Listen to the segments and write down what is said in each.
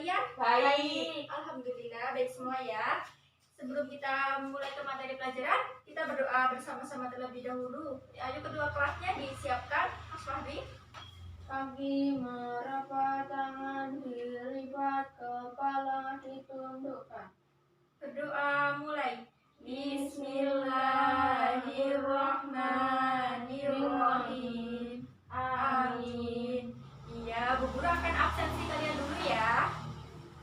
kalian? Baik. Alhamdulillah baik semua ya. Sebelum kita mulai ke materi pelajaran, kita berdoa bersama-sama terlebih dahulu. Ayo kedua kelasnya disiapkan, Mas Fahri. Kaki merapat, tangan dilipat, kepala ditundukkan. Berdoa mulai. Bismillahirrahmanirrahim. Amin. Iya, Bu Guru akan absensi kalian dulu ya.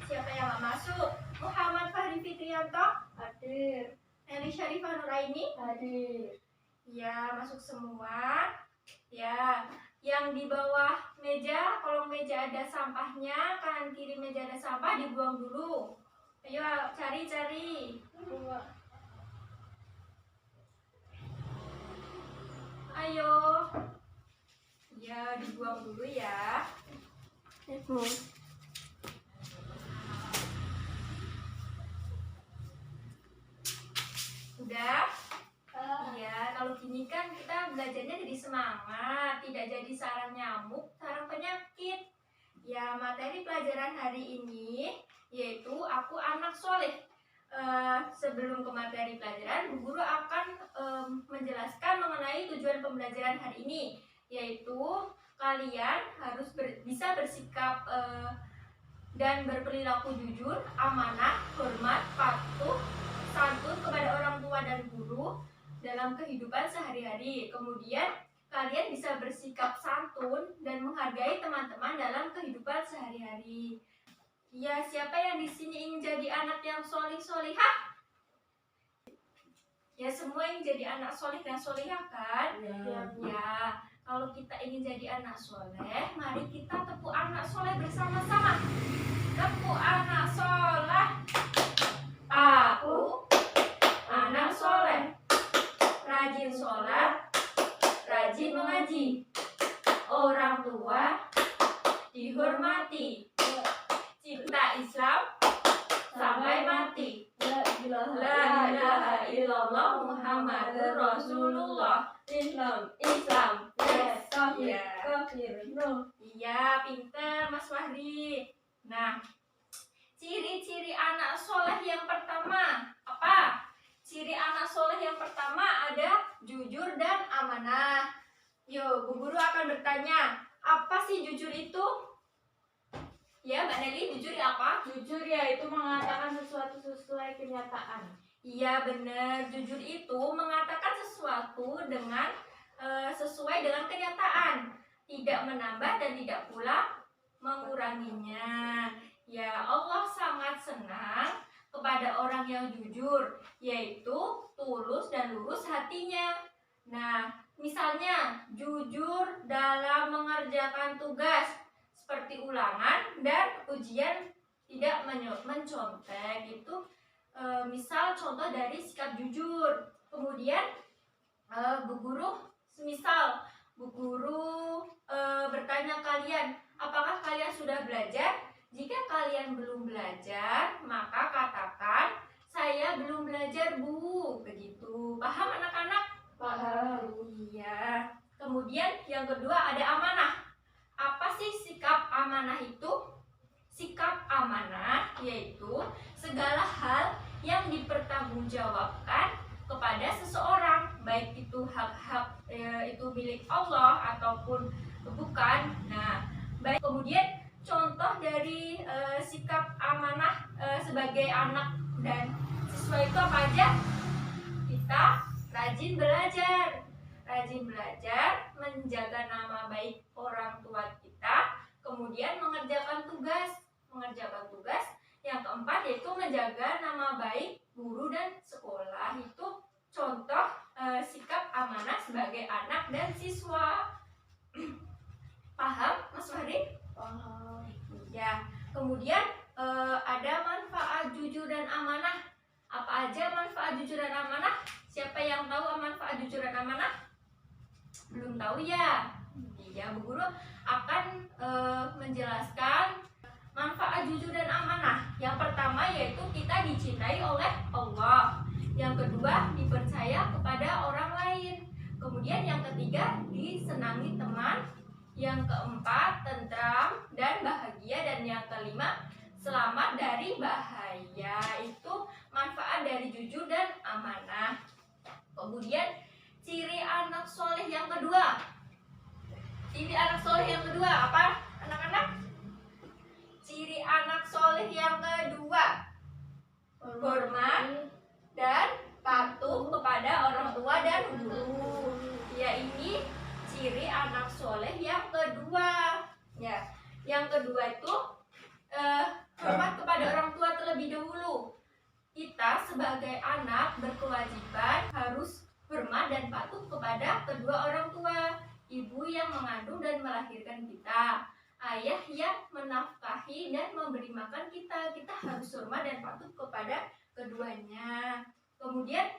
Siapa yang nggak masuk? Muhammad Fahri Fitrianto Hadir. Eli Syarifah Nuraini Hadir. ya, masuk semua ya. Yang di bawah meja, kolong meja ada sampahnya, kanan kiri meja ada sampah, dibuang dulu. Ayo cari-cari. Ayo ya, dibuang dulu ya. Udah? Iya, kalau gini kan kita belajarnya jadi semangat, tidak jadi sarang nyamuk, sarang penyakit. Ya, materi pelajaran hari ini yaitu aku anak soleh. Sebelum ke materi pelajaran, Bu Guru akan menjelaskan mengenai tujuan pembelajaran hari ini, yaitu kalian harus bisa bersikap dan berperilaku jujur, amanah, hormat, patuh, santun kepada orang tua dan guru dalam kehidupan sehari-hari. Kemudian kalian bisa bersikap santun dan menghargai teman-teman dalam kehidupan sehari-hari. Ya, siapa yang di sini ingin jadi anak yang solih-solihah? Ya, semua ingin jadi anak solih dan solihah kan? Ya, kalau kita ingin jadi anak soleh, mari kita tepuk anak soleh bersama-sama. Tepuk anak soleh. Aku anak soleh, rajin sholat, rajin mengaji, orang tua dihormati, cinta Islam sampai mati. La ilaha illallah Muhammadur Rasulullah. Islam, yes, kafir, no. Iya, pinter Mas Fahri. Nah, ciri-ciri anak soleh yang pertama apa? Ciri anak soleh yang pertama ada jujur dan amanah. Yo, Bu Guru akan bertanya, apa sih jujur itu? Ya, Mbak Nelly, jujur apa? Jujur yaitu mengatakan sesuatu sesuai kenyataan. Iya, benar. Jujur itu mengatakan sesuatu dengan sesuai dengan kenyataan, tidak menambah dan tidak pula menguranginya. Ya, Allah sangat senang kepada orang yang jujur, yaitu tulus dan lurus hatinya. Nah, misalnya jujur dalam mengerjakan tugas seperti ulangan dan ujian, tidak mencontek. Itu misal contoh dari sikap jujur. Kemudian Bu Guru, semisal Bu Guru bertanya kalian, apakah kalian sudah belajar? Jika kalian belum belajar, maka katakan, saya belum belajar, Bu. Begitu. Paham anak-anak? Paham. Iya. Kemudian yang kedua ada amanah. Apa sih sikap amanah itu? Sikap amanah yaitu segala hal yang dipertanggungjawabkan kepada seseorang, baik itu hak-hak itu milik Allah ataupun bukan. Nah, baik. Kemudian contoh dari sikap amanah sebagai anak dan siswa itu apa aja? Kita rajin belajar, menjaga nama baik orang tua kita, kemudian mengerjakan tugas. Yang keempat yaitu menjaga nama baik guru dan sekolah. Itu contoh sikap amanah sebagai anak dan siswa. Paham, Mas Fahri? Paham. Ya, kemudian ada manfaat jujur dan amanah. Apa aja manfaat jujur dan amanah? Siapa yang tahu manfaat jujur dan amanah? Belum tahu ya? Iya, Bu Guru akan menjelaskan manfaat jujur dan amanah. Yang pertama yaitu kita dicintai oleh Allah. Yang kedua, dipercaya kepada orang lain. Kemudian yang ketiga, disenangi teman. Yang keempat, tentram dan bahagia. Dan yang kelima, selamat dari bahaya. Itu manfaat dari jujur dan amanah. Kemudian ciri anak soleh yang kedua. Ciri anak soleh yang kedua apa, anak-anak? Ciri anak soleh yang kedua, hormat dan patuh kepada orang tua dan guru. Ya, ini ciri anak soleh yang kedua. Ya, yang kedua itu hormat kepada orang tua terlebih dahulu. Kita sebagai anak berkewajiban harus hormat dan patuh kepada kedua orang tua. Ibu yang mengandung dan melahirkan kita, ayah yang menafkahi dan memberi makan kita. Kita harus hormat dan patuh kepada keduanya. Kemudian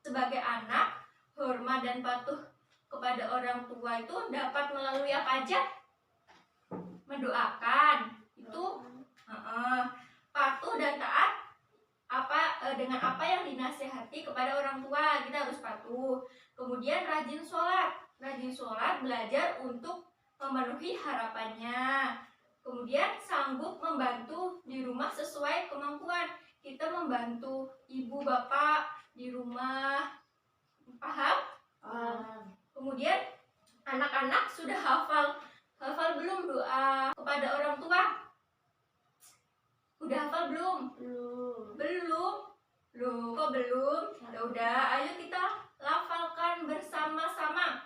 sebagai anak, hormat dan patuh kepada orang tua itu dapat melalui apa aja? Mendoakan. Itu patuh dan taat dengan apa yang dinasihati kepada orang tua, kita harus patuh. Kemudian rajin sholat belajar untuk memenuhi harapannya. Kemudian sanggup membantu di rumah sesuai kemampuan. Kita membantu ibu bapak di rumah, paham? Kemudian anak-anak sudah hafal belum doa kepada orang tua? Udah hafal belum? Belum? Loh, kok belum? Ya udah, ayo kita lafalkan bersama-sama.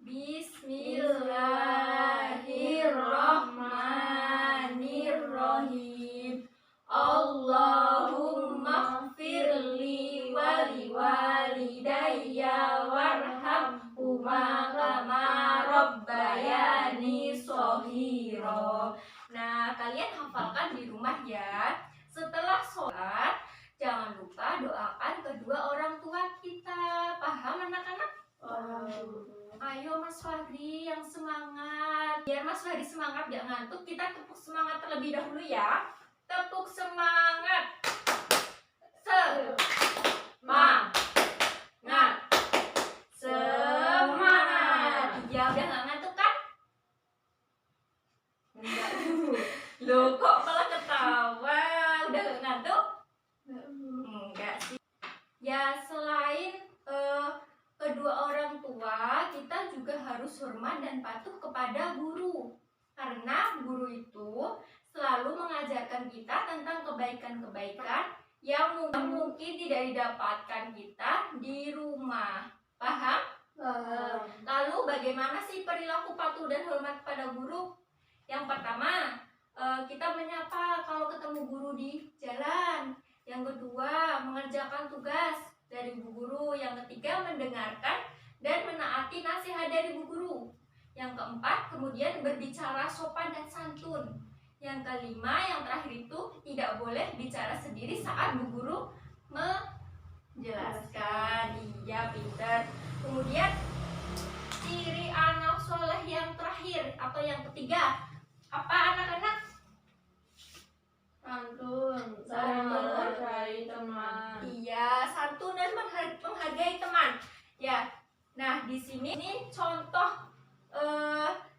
Bismillahirrahmanirrahim. Allahumma ighfirli wa liwalidayya warhamhuma kama rabbayani shaghira. Nah, kalian hafalkan di rumah ya. Setelah sholat, jangan lupa doakan kedua orang tua kita. Paham anak-anak? Ayo Mas Fahri yang semangat. Biar Mas Fahri semangat gak ngantuk, kita tepuk semangat terlebih dahulu ya. Tepuk semangat. Semangat. Ya udah gak ngantuk kan? Loh, kok malah ketawa? Udah gak ngantuk? Enggak sih. Ya, selain kedua orang tua, kita juga harus hormat dan patuh kepada guru. Karena guru itu selalu mengajarkan kita tentang kebaikan-kebaikan yang mungkin tidak didapatkan kita di rumah. Paham? Lalu bagaimana sih perilaku patuh dan hormat kepada guru? Yang pertama, kita menyapa kalau ketemu guru di jalan. Yang kedua, mengerjakan tugas dari bu guru. Yang ketiga, mendengarkan dan menaati nasihat dari bu guru. Yang keempat, kemudian berbicara sopan dan santun. Yang kelima, yang terakhir itu tidak boleh bicara sendiri saat bu guru menjelaskan. Iya, pinter. Kemudian ciri anak soleh yang terakhir atau yang ketiga, apa anak-anak? Santun, saling menghargai teman. Iya, santun dan menghargai teman. Ya, nah di sini ini contoh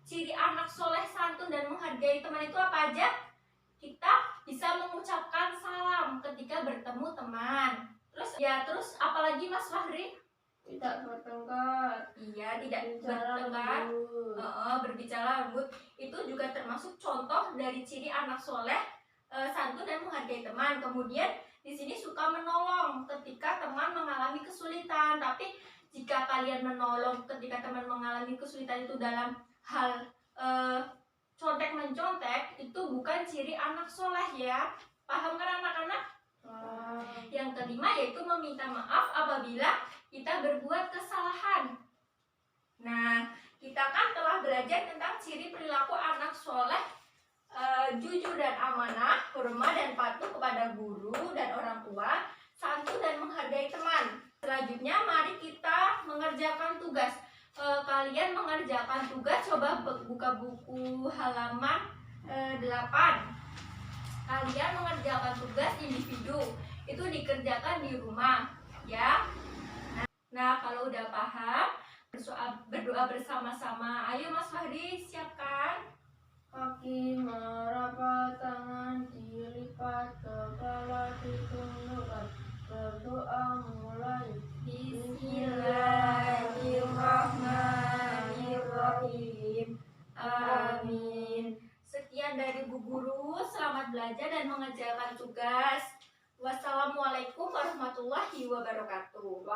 ciri anak soleh santun dan menghargai teman itu apa aja? Kita bisa mengucapkan salam ketika bertemu teman. Terus apalagi Mas Fahri? Tidak bertengkar. Iya, tidak bertengkar. Berbicara lembut itu juga termasuk contoh dari ciri anak soleh santun dan menghargai teman. Kemudian di sini suka menolong ketika teman mengalami kesulitan. Tapi jika kalian menolong ketika teman mengalami kesulitan itu dalam hal contek mencontek, itu bukan ciri anak soleh ya. Paham kan anak-anak? Yang kelima yaitu meminta maaf apabila kita berbuat kesalahan. Nah, kita kan telah belajar tentang ciri perilaku anak soleh, jujur dan amanah, hormat dan patuh kepada guru dan orang tua, santun dan menghargai teman. Selanjutnya mari kita mengerjakan tugas. Kalian mengerjakan tugas, coba buka buku halaman 8. Kalian mengerjakan tugas individu, itu dikerjakan di rumah ya. Nah, kalau udah paham, berdoa bersama-sama. Ayo Mas Fahri, siapkan. Kaki merapat, tangan di Amin. Amin. Sekian dari Bu Guru, selamat belajar dan mengerjakan tugas. Wassalamualaikum warahmatullahi wabarakatuh.